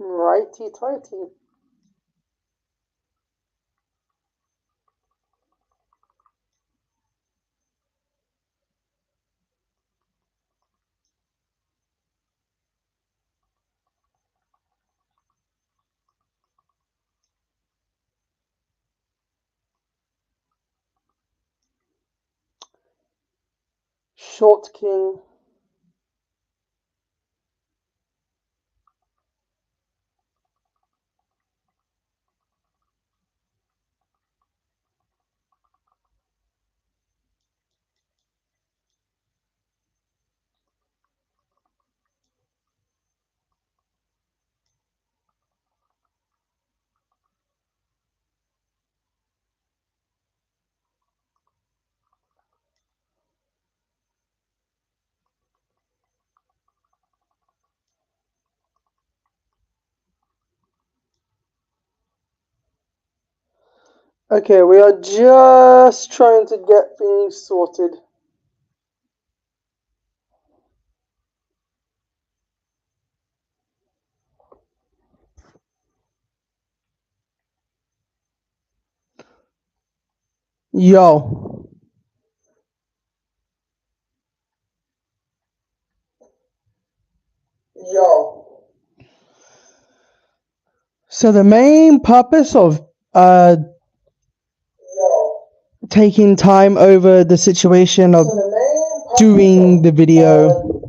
Righty tighty. Short king. Okay, we are just trying to get things sorted. Yo. Yo. So the main purpose of taking time over the situation of doing the video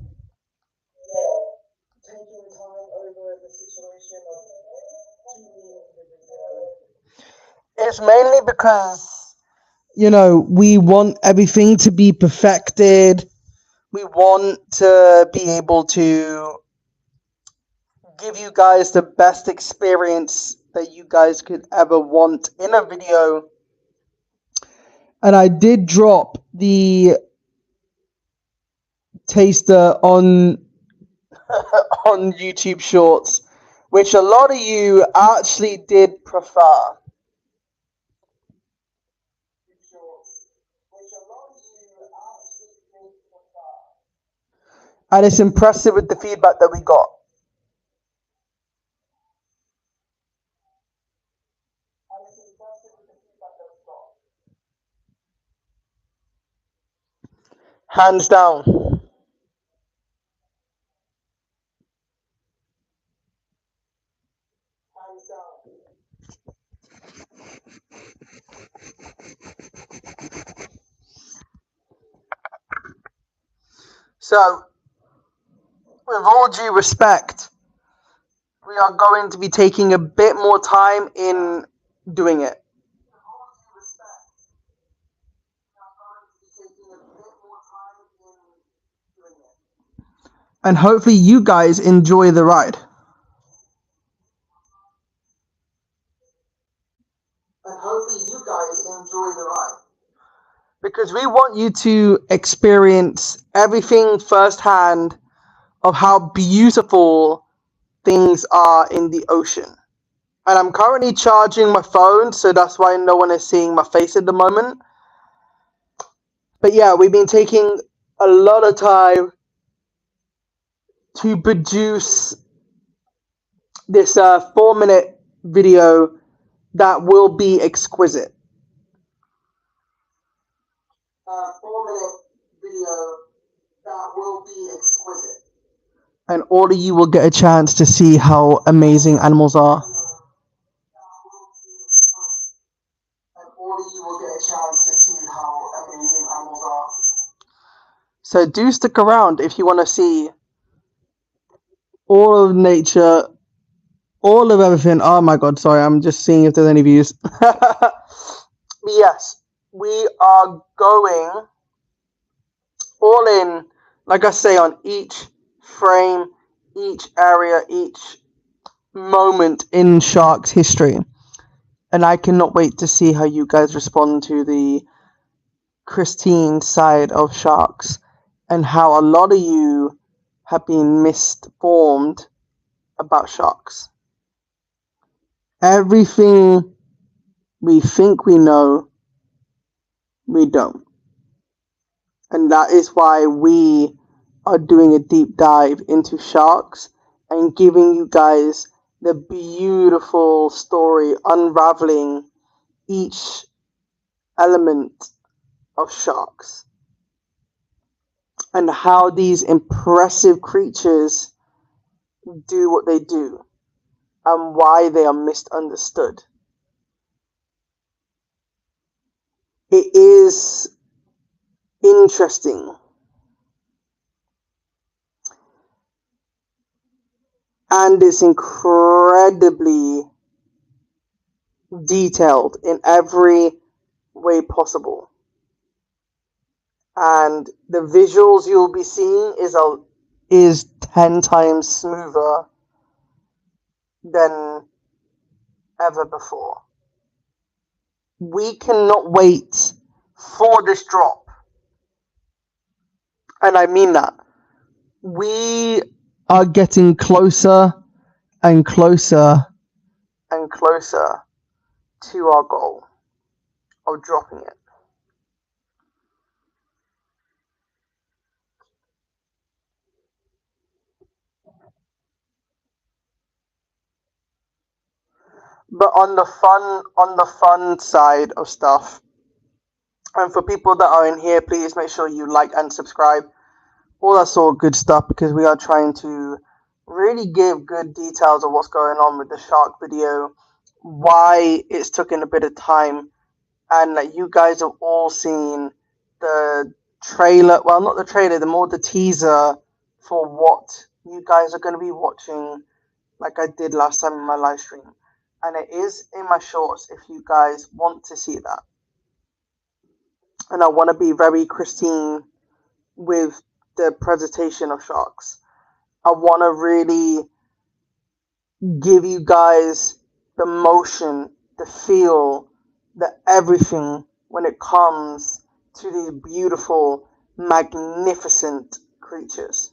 is mainly because, you know, we want everything to be perfected. We want to be able to give you guys the best experience that you guys could ever want in a video. And I did drop the taster on on YouTube Shorts, which a lot of you actually did prefer. And it's impressive with the feedback that we got. Hands down. So, with all due respect, we are going to be taking a bit more time in doing it. And hopefully you guys enjoy the ride. Because we want you to experience everything firsthand of how beautiful things are in the ocean. And I'm currently charging my phone, so that's why no one is seeing my face at the moment. But yeah, we've been taking a lot of time to produce this 4-minute video that will be exquisite. 4-minute video that will be exquisite. And all of you will get a chance to see how amazing animals are. So do stick around if you want to see all of nature, all of everything. Oh my god, sorry, I'm just seeing if there's any views. Yes, we are going all in, like I say, on each frame, each area, each moment in Sharks history. And I cannot wait to see how you guys respond to the Christine side of Sharks and how a lot of you have been misinformed about Sharks. Everything we think we know, we don't. And that is why we are doing a deep dive into Sharks and giving you guys the beautiful story unraveling each element of sharks and how these impressive creatures do what they do and why they are misunderstood. It is interesting and it's incredibly detailed in every way possible. And the visuals you'll be seeing is 10 times smoother than ever before. We cannot wait for this drop. And I mean that. We are getting closer and closer and closer to our goal of dropping it. But on the fun side of stuff, and for people that are in here, please make sure you like and subscribe. All that sort of good stuff, because we are trying to really give good details of what's going on with the shark video, why it's taken a bit of time, and that you guys have all seen the trailer, well, not the trailer, the teaser for what you guys are going to be watching, like I did last time in my live stream. And it is in my shorts if you guys want to see that. And I want to be very Christine with the presentation of sharks. I want to really give you guys the motion, the feel, the everything when it comes to these beautiful, magnificent creatures.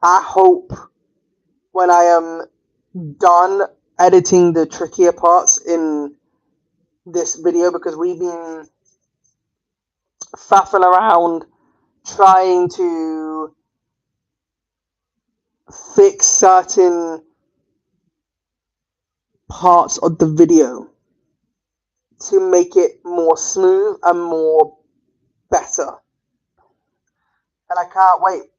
I hope when I am done editing the trickier parts in this video, because we've been faffing around trying to fix certain parts of the video to make it more smooth and more better. And I can't wait.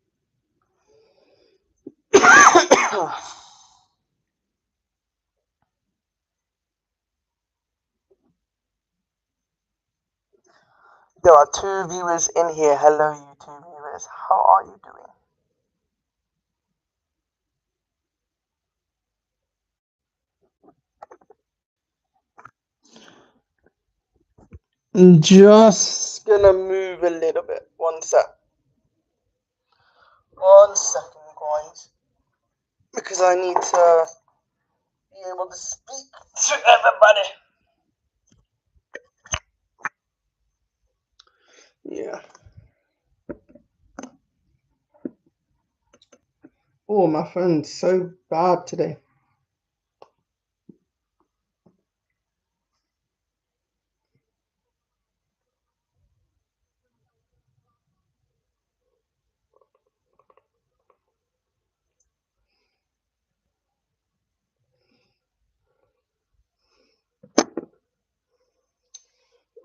There are 2 viewers in here. Hello, you 2 viewers. How are you doing? Just gonna move a little bit. One second, guys. Because I need to be able to speak to everybody. Yeah. Oh, my phone's so bad today.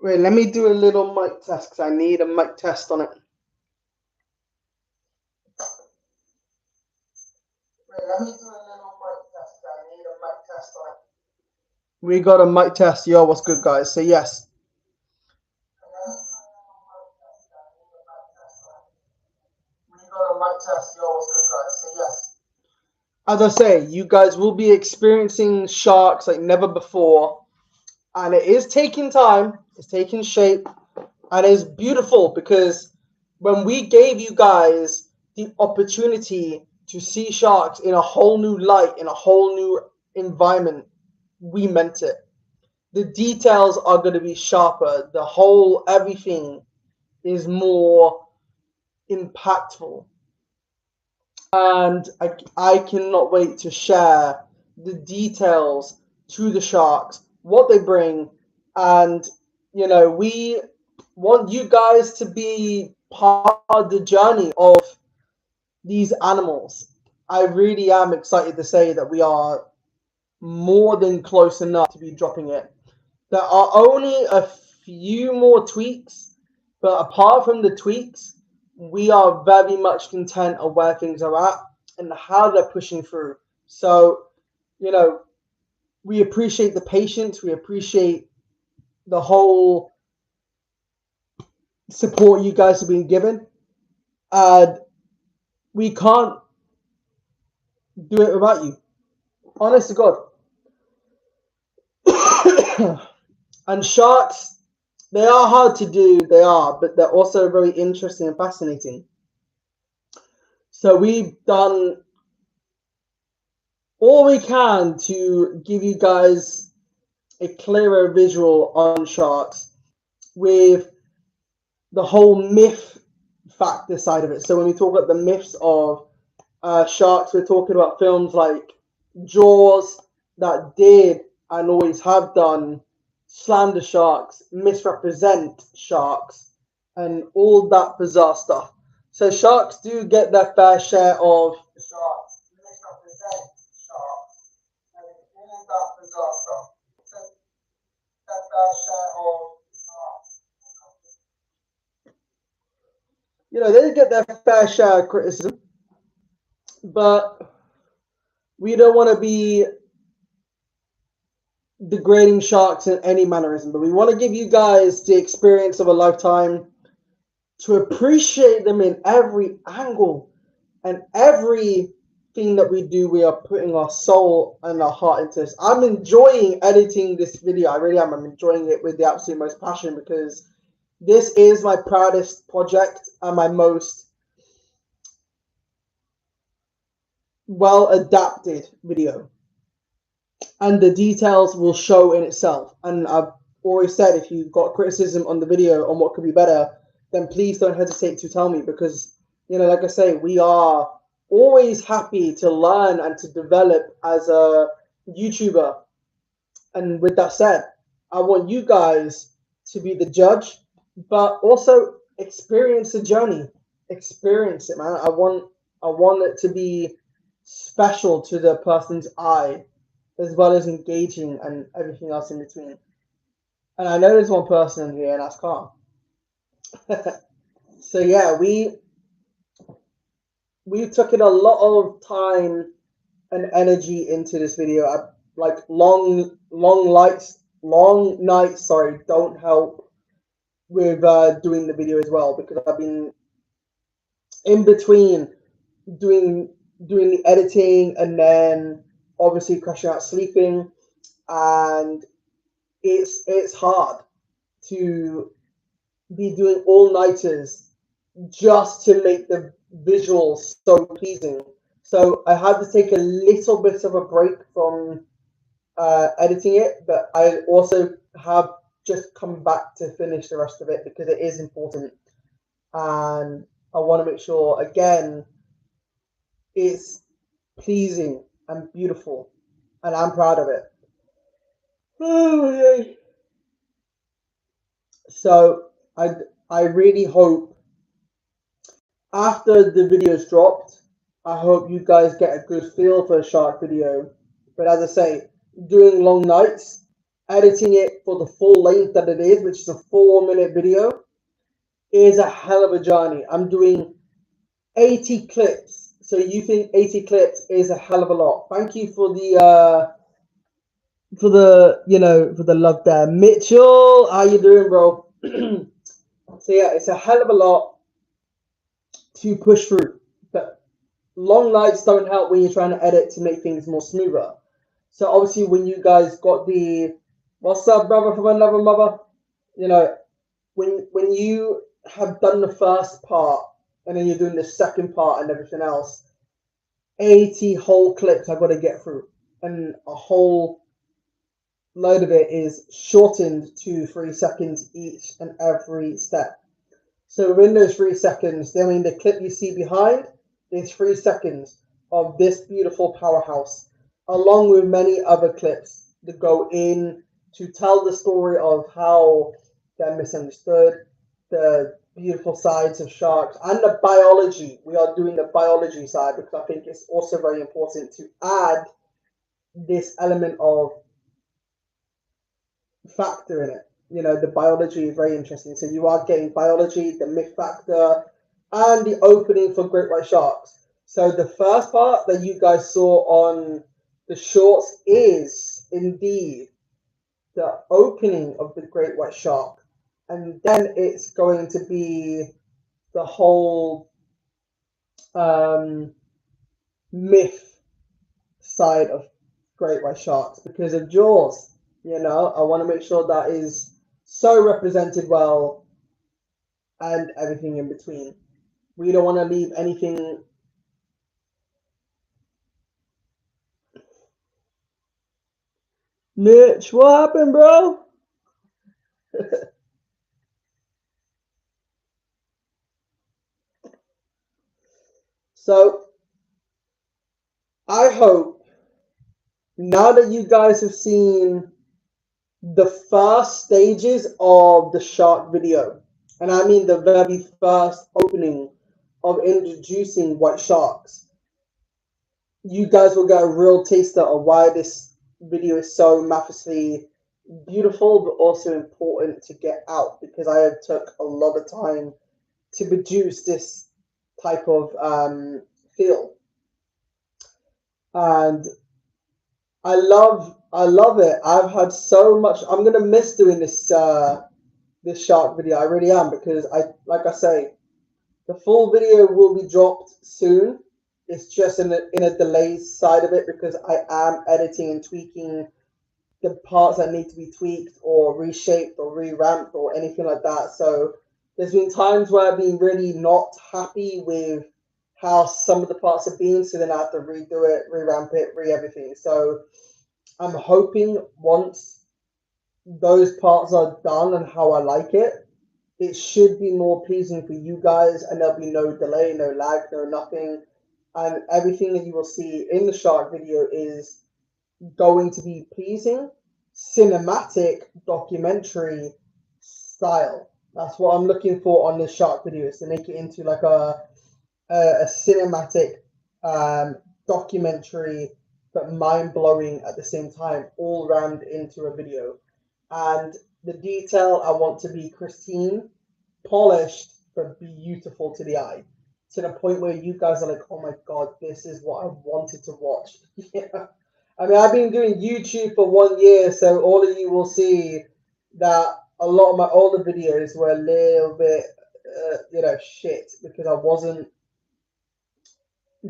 Wait, let me do a little mic test because I need a mic test on it. We got a mic test. Yo, what's good, guys? Say yes. As I say, you guys will be experiencing sharks like never before. And it is taking time. It's taking shape. And it's beautiful because when we gave you guys the opportunity to see sharks in a whole new light, in a whole new environment, we meant it. The details are going to be sharper. The whole everything is more impactful. And I cannot wait to share the details to the sharks, what they bring, and we want you guys to be part of the journey of these animals. I really am excited to say that we are more than close enough to be dropping it. There are only a few more tweaks, but apart from the tweaks, we are very much content of where things are at and how they're pushing through. So, you know, we appreciate the patience, we appreciate the whole support you guys have been given. And we can't do it without you. Honest to God. And sharks, they are hard to do, they are, but they're also very interesting and fascinating. So we've done all we can to give you guys a clearer visual on sharks with the whole myth factor side of it. So when we talk about the myths of sharks, we're talking about films like Jaws that did and always have done slander sharks, misrepresent sharks, and all that bizarre stuff. So sharks do get their fair share of sharks, misrepresent sharks, and all that bizarre stuff. So their fair share of sharks. You know, they get their fair share of criticism, but we don't want to be degrading sharks in any mannerism, but we want to give you guys the experience of a lifetime to appreciate them in every angle and everything that we do. We are putting our soul and our heart into this. I'm enjoying editing this video. I really am. I'm enjoying it with the absolute most passion because this is my proudest project and my most well adapted video. And the details will show in itself. And I've always said, if you've got criticism on the video on what could be better, then please don't hesitate to tell me because, you know, like I say, we are always happy to learn and to develop as a YouTuber. And with that said, I want you guys to be the judge, but also experience the journey. Experience it, man. I want it to be special to the person's eye, as well as engaging and everything else in between. And I know there's one person in here, and that's Carl. So yeah, we took in a lot of time and energy into this video. Like long nights, sorry, don't help with doing the video as well because I've been in between doing the editing and then obviously crashing out sleeping, and it's hard to be doing all-nighters just to make the visuals so pleasing. So I had to take a little bit of a break from editing it, but I also have just come back to finish the rest of it because it is important, and I want to make sure again it's pleasing and beautiful, and I'm proud of it. Oh, yay. So I really hope after the video's dropped, I hope you guys get a good feel for a shark video. But as I say, doing long nights, editing it for the full length that it is, which is a 4-minute video, is a hell of a journey. I'm doing 80 clips. So you think 80 clips is a hell of a lot. Thank you for the love there. Mitchell, how you doing, bro? So yeah, it's a hell of a lot to push through. But long nights don't help when you're trying to edit to make things more smoother. So obviously when you guys got the what's up, brother from another mother, you know, when you have done the first part and then you're doing the second part and everything else, 80 whole clips I've got to get through, and a whole load of it is shortened to 3 seconds each and every step. So within those 3 seconds, I mean, the clip you see behind is 3 seconds of this beautiful powerhouse, along with many other clips that go in to tell the story of how they're misunderstood, the beautiful sides of sharks and the biology. We are doing the biology side because I think it's also very important to add this element of factor in it. You know, the biology is very interesting. So you are getting biology, the myth factor, and the opening for great white sharks. So the first part that you guys saw on the shorts is indeed the opening of the great white shark. And then it's going to be the whole myth side of great white sharks because of Jaws. You know, I want to make sure that is so represented well and everything in between. We don't want to leave anything. Mitch, what happened, bro? So I hope now that you guys have seen the first stages of the shark video, and I mean the very first opening of introducing white sharks, you guys will get a real taster of why this video is so massively beautiful but also important to get out because I have took a lot of time to produce this type of feel, and I love it. I've had so much. I'm gonna miss doing this shark video. I really am because like I say, the full video will be dropped soon. It's just in a delayed side of it because I am editing and tweaking the parts that need to be tweaked or reshaped or revamped or anything like that. So there's been times where I've been really not happy with how some of the parts have been, so then I have to redo it, revamp it, everything. So I'm hoping once those parts are done and how I like it, it should be more pleasing for you guys and there'll be no delay, no lag, no nothing. And everything that you will see in the shark video is going to be pleasing, cinematic, documentary style. That's what I'm looking for on the shark videos to make it into like a cinematic documentary, but mind blowing at the same time, all rammed into a video. And the detail I want to be pristine, polished, but beautiful to the eye. To the point where you guys are like, oh my god, this is what I wanted to watch. Yeah. I mean, I've been doing YouTube for 1 year, so all of you will see that a lot of my older videos were a little bit, shit because I wasn't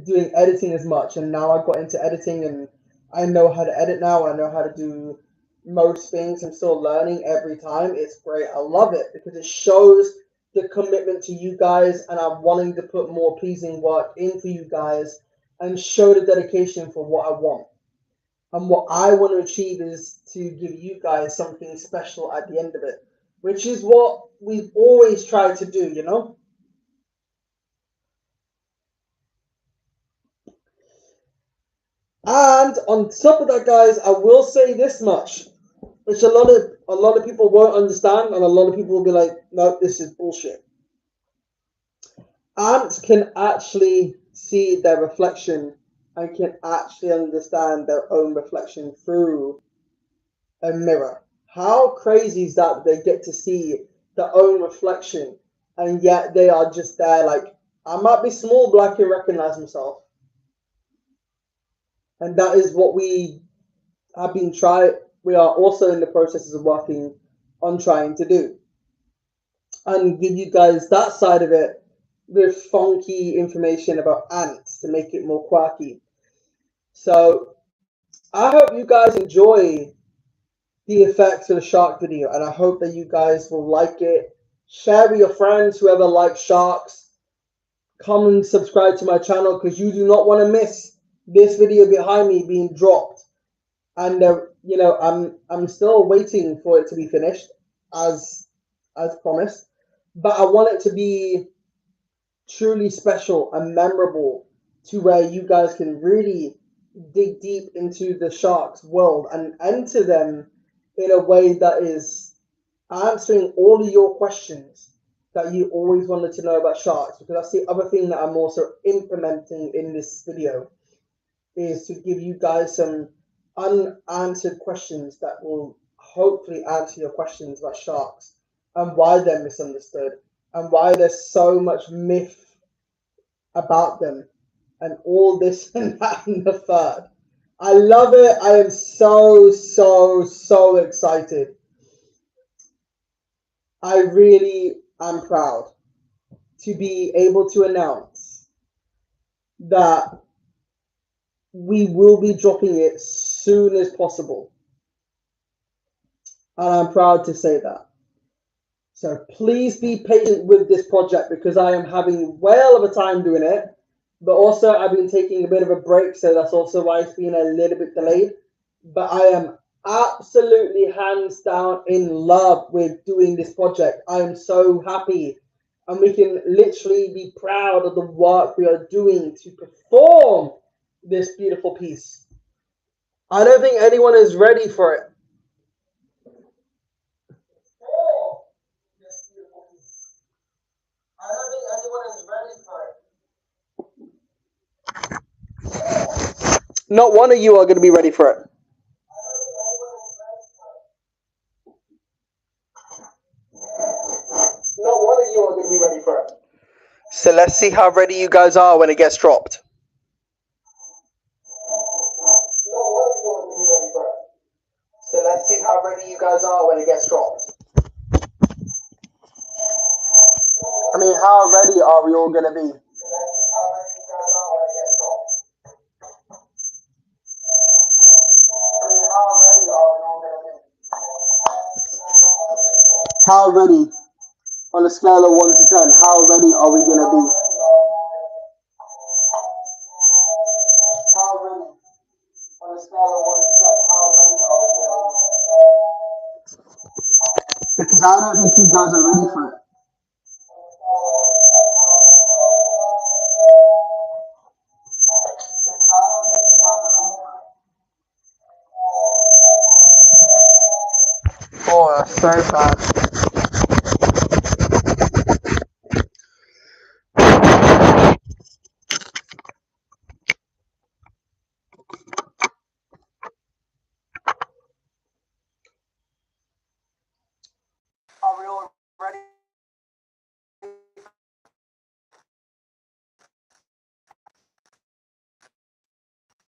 doing editing as much, and now I got into editing, and I know how to edit now. I know how to do most things. I'm still learning every time. It's great. I love it because it shows the commitment to you guys, and I'm wanting to put more pleasing work in for you guys and show the dedication for what I want. And what I want to achieve is to give you guys something special at the end of it, which is what we've always tried to do, you know? And on top of that, guys, I will say this much, which a lot of people won't understand, and a lot of people will be like, "No, this is bullshit." Ants can actually see their reflection and can actually understand their own reflection through a mirror. How crazy is that they get to see their own reflection, and yet they are just there like, I might be small, but I can recognize myself. And that is what we have been trying. We are also in the processes of working on trying to do, and give you guys that side of it with funky information about ants to make it more quirky. So I hope you guys enjoy the effects of the shark video, and I hope that you guys will like it. Share with your friends, whoever likes sharks. Come and subscribe to my channel because you do not want to miss this video behind me being dropped. And I'm still waiting for it to be finished, as promised. But I want it to be truly special and memorable to where you guys can really dig deep into the sharks world and enter them in a way that is answering all of your questions that you always wanted to know about sharks, because that's the other thing that I'm also implementing in this video, is to give you guys some unanswered questions that will hopefully answer your questions about sharks and why they're misunderstood and why there's so much myth about them and all this and that and the third. I love it. I am so excited. I really am proud to be able to announce that we will be dropping it soon as possible. And I'm proud to say that. So please be patient with this project, because I am having well of a time doing it. But also I've been taking a bit of a break, so that's also why it's been a little bit delayed. But I am absolutely hands down in love with doing this project. I am so happy. And we can literally be proud of the work we are doing to perform this beautiful piece. I don't think anyone is ready for it. I don't think anyone is ready for it. Not one of you are going to be ready for it. Not one of you are going to be ready for it. So let's see how ready you guys are when it gets dropped. So let's see how ready you guys are when it gets dropped. I mean, how ready are we all going to be? How ready? On a scale of 1 to 10, how ready are we going to be? How ready? On a scale of 1 to 10, how ready are we going to be? Because I don't think you guys are ready for it. Oh, that's so bad.